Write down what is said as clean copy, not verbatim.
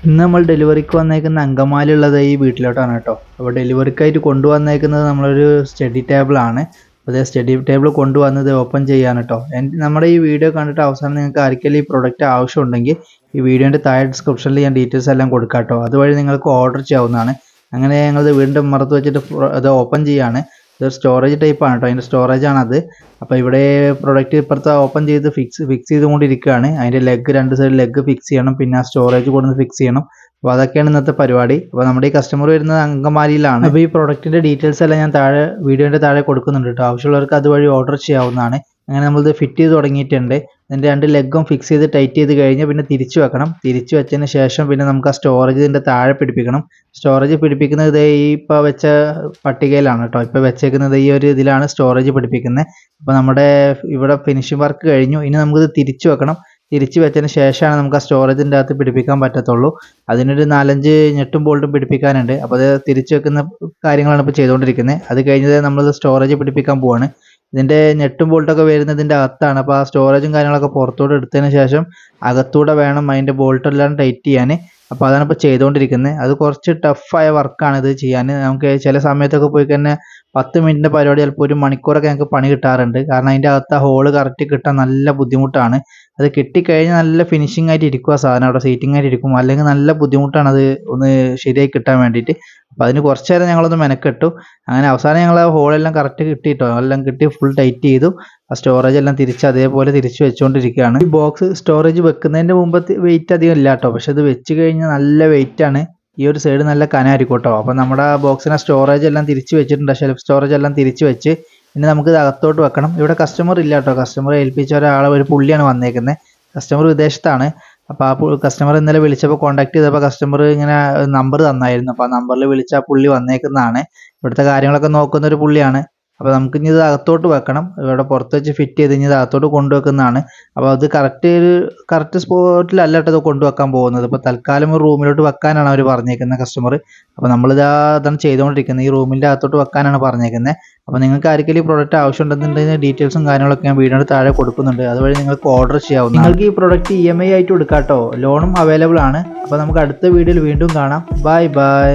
ഇന്ന് നമ്മൾ ഡെലിവറിക്ക് വന്നേക്കുന്ന അങ്കമാലിയുള്ളത് ഈ വീട്ടിലോട്ടാണ് കേട്ടോ. അപ്പോൾ ഡെലിവറിക്കായിട്ട് കൊണ്ടുവന്നേക്കുന്നത് നമ്മളൊരു സ്റ്റഡി ടേബിളാണ്. അപ്പോൾ അതേ സ്റ്റഡി ടേബിൾ കൊണ്ടുവന്നത് ഓപ്പൺ ചെയ്യാൻ കേട്ടോ. നമ്മുടെ ഈ വീഡിയോ കണ്ടിട്ട് അവസാനം നിങ്ങൾക്ക് ആർക്കെങ്കിലും ഈ പ്രൊഡക്റ്റ് ആവശ്യമുണ്ടെങ്കിൽ ഈ വീഡിയോൻ്റെ താഴെ ഡിസ്ക്രിപ്ഷനിൽ ഞാൻ ഡീറ്റെയിൽസ് എല്ലാം കൊടുക്കാം കേട്ടോ. അതുവഴി നിങ്ങൾക്ക് ഓർഡർ ചെയ്യാവുന്നതാണ്. അങ്ങനെ ഞങ്ങൾ വീണ്ടും മറത്ത് വെച്ചിട്ട് അത് ഓപ്പൺ ചെയ്യാണ്. ഇതൊരു സ്റ്റോറേജ് ടൈപ്പാണ് കേട്ടോ, അതിൻ്റെ സ്റ്റോറേജാണത്. അപ്പോൾ ഇവിടെ പ്രൊഡക്റ്റ് ഇപ്പുറത്ത് ഓപ്പൺ ചെയ്ത് ഫിക്സ് ചെയ്തുകൊണ്ടിരിക്കുകയാണ്. അതിൻ്റെ ലെഗ് രണ്ട് സൈഡ് ലെഗ് ഫിക്സ് ചെയ്യണം, പിന്നെ ആ സ്റ്റോറേജ് കൊണ്ടുവന്ന് ഫിക്സ് ചെയ്യണം. അപ്പോൾ അതൊക്കെയാണ് ഇന്നത്തെ പരിപാടി. അപ്പോൾ നമ്മുടെ ഈ കസ്റ്റമർ വരുന്നത് അങ്കമാലിയിലാണ്. അപ്പോൾ ഈ പ്രൊഡക്റ്റിൻ്റെ ഡീറ്റെയിൽസ് എല്ലാം ഞാൻ വീഡിയോൻ്റെ താഴെ കൊടുക്കുന്നുണ്ട് കേട്ടോ. ആവശ്യമുള്ളവർക്ക് അതുവഴി ഓർഡർ ചെയ്യാവുന്നതാണ്. അങ്ങനെ നമ്മളിത് ഫിറ്റ് ചെയ്ത് തുടങ്ങിയിട്ടുണ്ട്. ഇതിൻ്റെ രണ്ട് ലെഗും ഫിക്സ് ചെയ്ത് ടൈറ്റ് ചെയ്ത് കഴിഞ്ഞ് പിന്നെ തിരിച്ചു വെക്കണം. തിരിച്ചു വെച്ചതിന് ശേഷം പിന്നെ നമുക്ക് ആ സ്റ്റോറേജ് ഇതിൻ്റെ താഴെ പിടിപ്പിക്കണം. സ്റ്റോറേജ് പിടിപ്പിക്കുന്നത് ഇതേ ഈ ഇപ്പോൾ വെച്ച പട്ടികയിലാണ് കേട്ടോ. ഇപ്പോൾ വെച്ചേക്കുന്നത് ഈ ഒരു ഇതിലാണ് സ്റ്റോറേജ് പിടിപ്പിക്കുന്നത്. അപ്പോൾ നമ്മുടെ ഇവിടെ ഫിനിഷിംഗ് വർക്ക് കഴിഞ്ഞു. ഇനി നമുക്കിത് തിരിച്ചു വെക്കണം. തിരിച്ചു വെച്ചതിന് ശേഷമാണ് നമുക്ക് ആ സ്റ്റോറേജിൻ്റെ അകത്ത് പിടിപ്പിക്കാൻ പറ്റത്തുള്ളൂ. അതിനൊരു 4-5 ഞെട്ടും ബോൾട്ടും പിടിപ്പിക്കാനുണ്ട്. അപ്പോൾ അത് തിരിച്ചു വെക്കുന്ന കാര്യങ്ങളാണ് ഇപ്പോൾ ചെയ്തുകൊണ്ടിരിക്കുന്നത്. അത് കഴിഞ്ഞത് നമ്മൾ സ്റ്റോറേജ് പിടിപ്പിക്കാൻ പോവാണ്. ഇതിൻ്റെ ഞെട്ടും ബോൾട്ടൊക്കെ വരുന്നതിൻ്റെ അകത്താണ്. അപ്പോൾ ആ സ്റ്റോറേജും കാര്യങ്ങളൊക്കെ പുറത്തോട്ട് എടുത്തതിന് ശേഷം അകത്തൂടെ വേണം അതിൻ്റെ ബോൾട്ടെല്ലാം ടൈറ്റ് ചെയ്യാൻ. അപ്പോൾ അതാണ് ഇപ്പോൾ ചെയ്തുകൊണ്ടിരിക്കുന്നത്. അത് കുറച്ച് ടഫായ വർക്കാണ് ഇത് ചെയ്യാൻ. നമുക്ക് ചില സമയത്തൊക്കെ പോയി തന്നെ 10 മിനിറ്റിൻ്റെ പരിപാടി ചിലപ്പോൾ 1 മണിക്കൂറൊക്കെ ഞങ്ങൾക്ക് പണി കിട്ടാറുണ്ട്. കാരണം അതിൻ്റെ അകത്ത് ആ ഹോള് കറക്റ്റ് കിട്ടാൻ നല്ല ബുദ്ധിമുട്ടാണ്. അത് കിട്ടിക്കഴിഞ്ഞാൽ നല്ല ഫിനിഷിംഗ് ആയിട്ട് ഇരിക്കും, ആ സാധനം അവിടെ സീറ്റിംഗ് ആയിട്ട് ഇരിക്കും. അല്ലെങ്കിൽ നല്ല ബുദ്ധിമുട്ടാണ് അത് ഒന്ന് ശരിയായി കിട്ടാൻ വേണ്ടിയിട്ട്. അപ്പോൾ അതിന് കുറച്ച് നേരം ഞങ്ങളൊന്ന് മെനക്കെട്ടു. അങ്ങനെ അവസാനം ഞങ്ങൾ ആ ഹോളെല്ലാം കറക്റ്റ് കിട്ടിയിട്ടോ, എല്ലാം കിട്ടി ഫുൾ ടൈറ്റ് ചെയ്തു. ആ സ്റ്റോറേജ് എല്ലാം തിരിച്ച് അതേപോലെ തിരിച്ച് വെച്ചുകൊണ്ടിരിക്കുകയാണ്. ഈ ബോക്സ് സ്റ്റോറേജ് വെക്കുന്നതിൻ്റെ മുമ്പ് വെയിറ്റ് അധികം ഇല്ല കേട്ടോ, പക്ഷെ അത് വെച്ച് കഴിഞ്ഞാൽ നല്ല വെയിറ്റാണ്. ഈ ഒരു സൈഡ് നല്ല കനായിരിക്കും കേട്ടോ. അപ്പോൾ നമ്മുടെ ബോക്സിനെ സ്റ്റോറേജ് എല്ലാം തിരിച്ച് വെച്ചിട്ടുണ്ട്, ഷെൽഫ് സ്റ്റോറേജ് എല്ലാം തിരിച്ച് വെച്ച് ഇനി നമുക്ക് ഇത് അകത്തോട്ട് വെക്കണം. ഇവിടെ കസ്റ്റമർ ഇല്ല കേട്ടോ. കസ്റ്റമർ ഏൽപ്പിച്ച ഒരാളെ ഒരു പുള്ളിയാണ് വന്നേക്കുന്നത്. കസ്റ്റമർ വിദേശത്താണ്. അപ്പോൾ ആ കസ്റ്റമർ ഇന്നലെ വിളിച്ചപ്പോൾ കോൺടാക്ട് ചെയ്തപ്പോൾ കസ്റ്റമർ ഇങ്ങനെ നമ്പർ തന്നായിരുന്നു. അപ്പോൾ ആ നമ്പറിൽ വിളിച്ച ആ പുള്ളി വന്നേക്കുന്നതാണ്. ഇവിടുത്തെ കാര്യങ്ങളൊക്കെ നോക്കുന്ന ഒരു പുള്ളിയാണ്. അപ്പോൾ നമുക്ക് ഇനി ഇത് അകത്തോട്ട് വെക്കണം. ഇവിടെ പുറത്ത് വെച്ച് ഫിറ്റ് ചെയ്ത് ഇനി ഇത് അകത്തോട്ട് കൊണ്ടുവെക്കുന്നതാണ്. അപ്പോൾ അത് കറക്റ്റ് സ്പോട്ടിലല്ല കേട്ടോ ഇത് കൊണ്ടുവെക്കാൻ പോകുന്നത്. ഇപ്പോൾ തൽക്കാലം ഒരു റൂമിലോട്ട് വെക്കാനാണ് അവർ പറഞ്ഞേക്കുന്നത് കസ്റ്റമർ. അപ്പോൾ അതാണ് ചെയ്തുകൊണ്ടിരിക്കുന്നത്. ഈ റൂമിൻ്റെ അകത്തോട്ട് വെക്കാനാണ് പറഞ്ഞേക്കുന്നത്. അപ്പോൾ നിങ്ങൾക്ക് ആർക്കെങ്കിലും ഈ പ്രോഡക്റ്റ് ആവശ്യമുണ്ടെന്നുണ്ടെങ്കിൽ ഡീറ്റെയിൽസും കാര്യങ്ങളൊക്കെ ഞാൻ വീഡിയോയുടെ താഴെ കൊടുക്കുന്നുണ്ട്. അതുവഴി നിങ്ങൾക്ക് ഓർഡർ ചെയ്യാവുന്ന. നിങ്ങൾക്ക് ഈ പ്രോഡക്റ്റ് EMI ആയിട്ട് കൊടുക്കാം കേട്ടോ. ലോണും അവൈലബിൾ ആണ്. അപ്പോൾ നമുക്ക് അടുത്ത വീഡിയോയിൽ വീണ്ടും കാണാം. Bye bye.